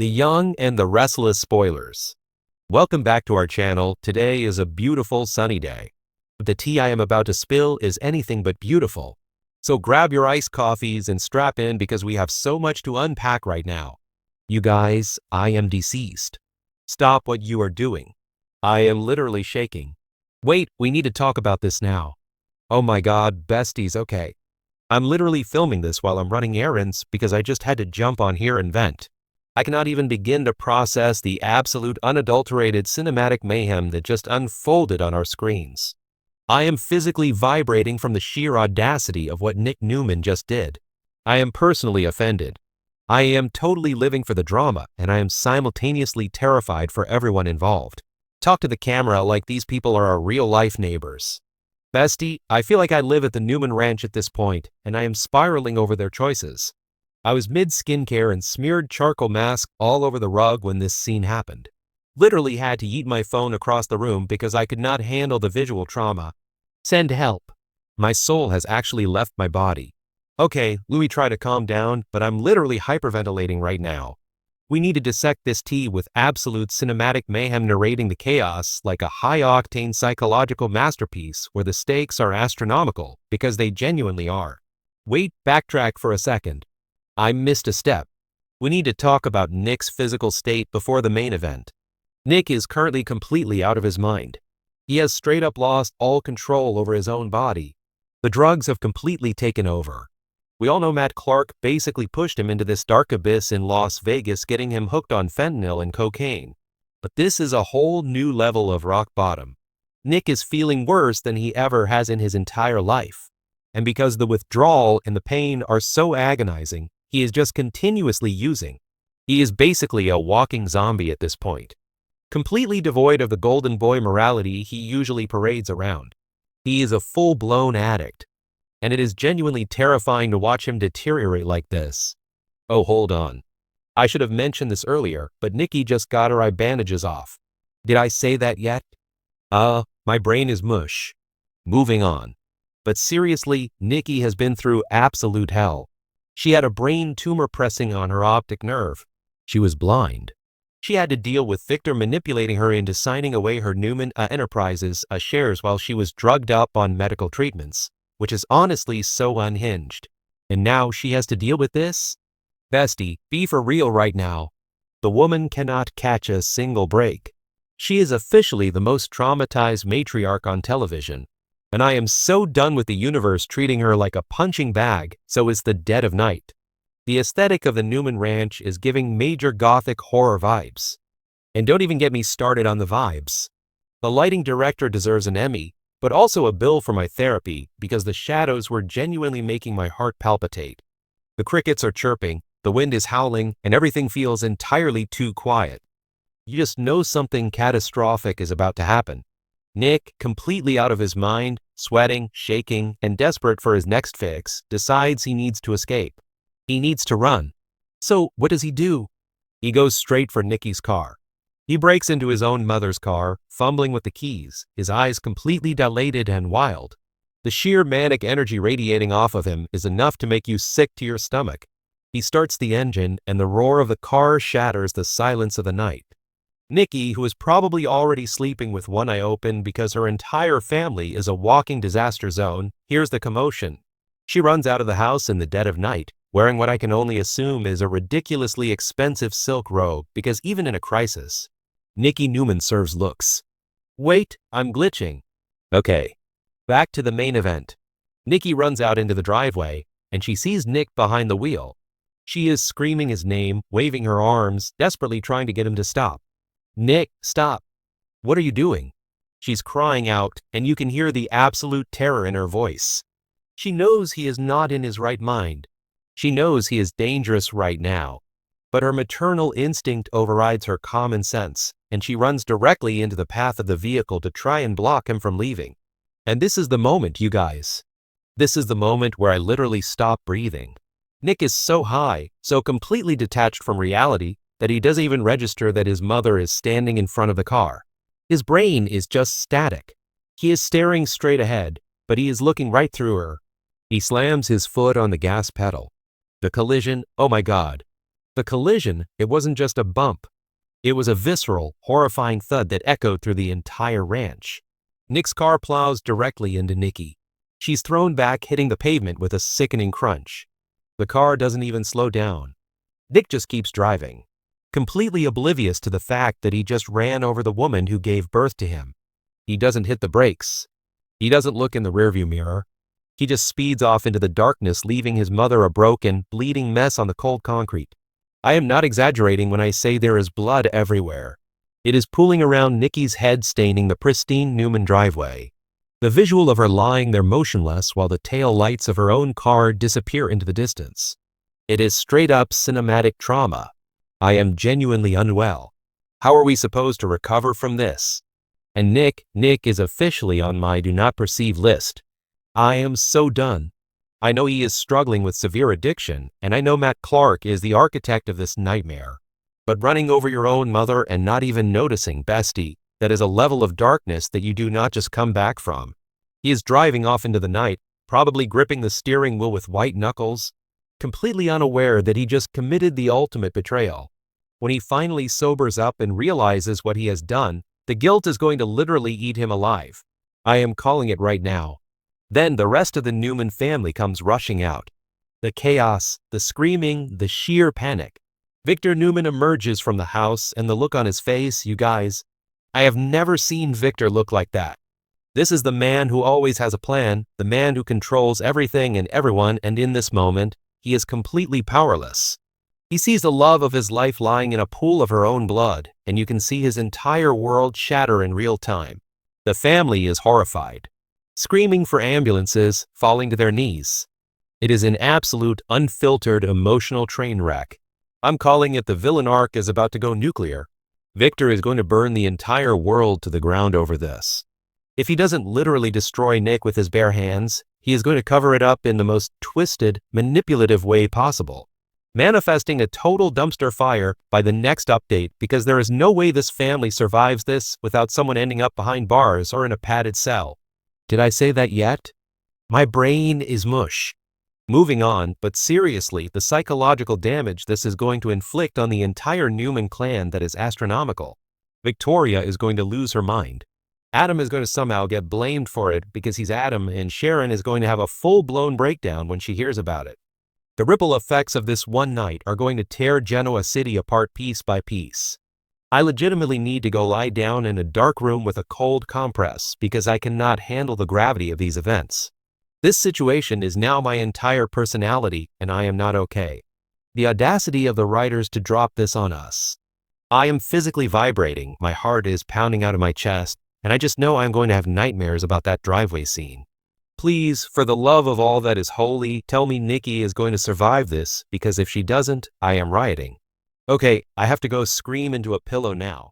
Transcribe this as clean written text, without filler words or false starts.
The Young and the Restless Spoilers. Welcome back to our channel. Today is a beautiful sunny day. The tea I am about to spill is anything but beautiful. So grab your iced coffees and strap in because we have so much to unpack right now. You guys, I am deceased. Stop what you are doing. I am literally shaking. Wait, we need to talk about this now. Oh my god, besties, okay. I'm literally filming this while I'm running errands because I just had to jump on here and vent. I cannot even begin to process the absolute unadulterated cinematic mayhem that just unfolded on our screens. I am physically vibrating from the sheer audacity of what Nick Newman just did. I am personally offended. I am totally living for the drama, and I am simultaneously terrified for everyone involved. Talk to the camera like these people are our real-life neighbors. Bestie, I feel like I live at the Newman Ranch at this point, and I am spiraling over their choices. I was mid-skincare and smeared charcoal mask all over the rug when this scene happened. Literally had to yeet my phone across the room because I could not handle the visual trauma. Send help. My soul has actually left my body. Okay, Louis, try to calm down, but I'm literally hyperventilating right now. We need to dissect this tea with absolute cinematic mayhem narrating the chaos like a high-octane psychological masterpiece where the stakes are astronomical, because they genuinely are. Wait, backtrack for a second. I missed a step. We need to talk about Nick's physical state before the main event. Nick is currently completely out of his mind. He has straight up lost all control over his own body. The drugs have completely taken over. We all know Matt Clark basically pushed him into this dark abyss in Las Vegas, getting him hooked on fentanyl and cocaine. But this is a whole new level of rock bottom. Nick is feeling worse than he ever has in his entire life. And because the withdrawal and the pain are so agonizing, he is just continuously using. He is basically a walking zombie at this point. Completely devoid of the golden boy morality he usually parades around. He is a full-blown addict. And it is genuinely terrifying to watch him deteriorate like this. Oh, hold on. I should have mentioned this earlier, but Nikki just got her eye bandages off. Did I say that yet? My brain is mush. Moving on. But seriously, Nikki has been through absolute hell. She had a brain tumor pressing on her optic nerve. She was blind. She had to deal with Victor manipulating her into signing away her Newman Enterprises shares while she was drugged up on medical treatments, which is honestly so unhinged. And now she has to deal with this? Bestie, be for real right now. The woman cannot catch a single break. She is officially the most traumatized matriarch on television. And I am so done with the universe treating her like a punching bag, so it's the dead of night. The aesthetic of the Newman Ranch is giving major gothic horror vibes. And don't even get me started on the vibes. The lighting director deserves an Emmy, but also a bill for my therapy because the shadows were genuinely making my heart palpitate. The crickets are chirping, the wind is howling, and everything feels entirely too quiet. You just know something catastrophic is about to happen. Nick, completely out of his mind, sweating, shaking, and desperate for his next fix, decides he needs to escape. He needs to run. So, what does he do? He goes straight for Nikki's car. He breaks into his own mother's car, fumbling with the keys, his eyes completely dilated and wild. The sheer manic energy radiating off of him is enough to make you sick to your stomach. He starts the engine, and the roar of the car shatters the silence of the night. Nikki, who is probably already sleeping with one eye open because her entire family is a walking disaster zone, hears the commotion. She runs out of the house in the dead of night, wearing what I can only assume is a ridiculously expensive silk robe because even in a crisis, Nikki Newman serves looks. Wait, I'm glitching. Okay. Back to the main event. Nikki runs out into the driveway, and she sees Nick behind the wheel. She is screaming his name, waving her arms, desperately trying to get him to stop. Nick, stop. What are you doing? She's crying out, and you can hear the absolute terror in her voice. She knows he is not in his right mind. She knows he is dangerous right now. But her maternal instinct overrides her common sense, and she runs directly into the path of the vehicle to try and block him from leaving. And this is the moment, you guys. This is the moment where I literally stop breathing. Nick is so high, so completely detached from reality, that he doesn't even register that his mother is standing in front of the car. His brain is just static. He is staring straight ahead, but he is looking right through her. He slams his foot on the gas pedal. The collision, oh my god. The collision, it wasn't just a bump. It was a visceral, horrifying thud that echoed through the entire ranch. Nick's car plows directly into Nikki. She's thrown back, hitting the pavement with a sickening crunch. The car doesn't even slow down. Nick just keeps driving, completely oblivious to the fact that he just ran over the woman who gave birth to him. He doesn't hit the brakes. He doesn't look in the rearview mirror. He just speeds off into the darkness, leaving his mother a broken, bleeding mess on the cold concrete. I am not exaggerating when I say there is blood everywhere. It is pooling around Nikki's head, staining the pristine Newman driveway. The visual of her lying there motionless while the tail lights of her own car disappear into the distance. It is straight-up cinematic trauma. I am genuinely unwell. How are we supposed to recover from this? And Nick is officially on my do not perceive list. I am so done. I know he is struggling with severe addiction, and I know Matt Clark is the architect of this nightmare. But running over your own mother and not even noticing, bestie, that is a level of darkness that you do not just come back from. He is driving off into the night, probably gripping the steering wheel with white knuckles, completely unaware that he just committed the ultimate betrayal. When he finally sobers up and realizes what he has done, the guilt is going to literally eat him alive. I am calling it right now. Then the rest of the Newman family comes rushing out. The chaos, the screaming, the sheer panic. Victor Newman emerges from the house, and the look on his face, you guys, I have never seen Victor look like that. This is the man who always has a plan, the man who controls everything and everyone, and in this moment, he is completely powerless. He sees the love of his life lying in a pool of her own blood, and you can see his entire world shatter in real time. The family is horrified, screaming for ambulances, falling to their knees. It is an absolute, unfiltered, emotional train wreck. I'm calling it the villain arc is about to go nuclear. Victor is going to burn the entire world to the ground over this. If he doesn't literally destroy Nick with his bare hands, he is going to cover it up in the most twisted, manipulative way possible, manifesting a total dumpster fire by the next update, because there is no way this family survives this without someone ending up behind bars or in a padded cell. Did I say that yet? My brain is mush. Moving on, but seriously, the psychological damage this is going to inflict on the entire Newman clan, that is astronomical. Victoria is going to lose her mind. Adam is going to somehow get blamed for it because he's Adam, and Sharon is going to have a full-blown breakdown when she hears about it. The ripple effects of this one night are going to tear Genoa City apart piece by piece. I legitimately need to go lie down in a dark room with a cold compress because I cannot handle the gravity of these events. This situation is now my entire personality, and I am not okay. The audacity of the writers to drop this on us. I am physically vibrating, my heart is pounding out of my chest, and I just know I'm going to have nightmares about that driveway scene. Please, for the love of all that is holy, tell me Nikki is going to survive this, because if she doesn't, I am rioting. Okay, I have to go scream into a pillow now.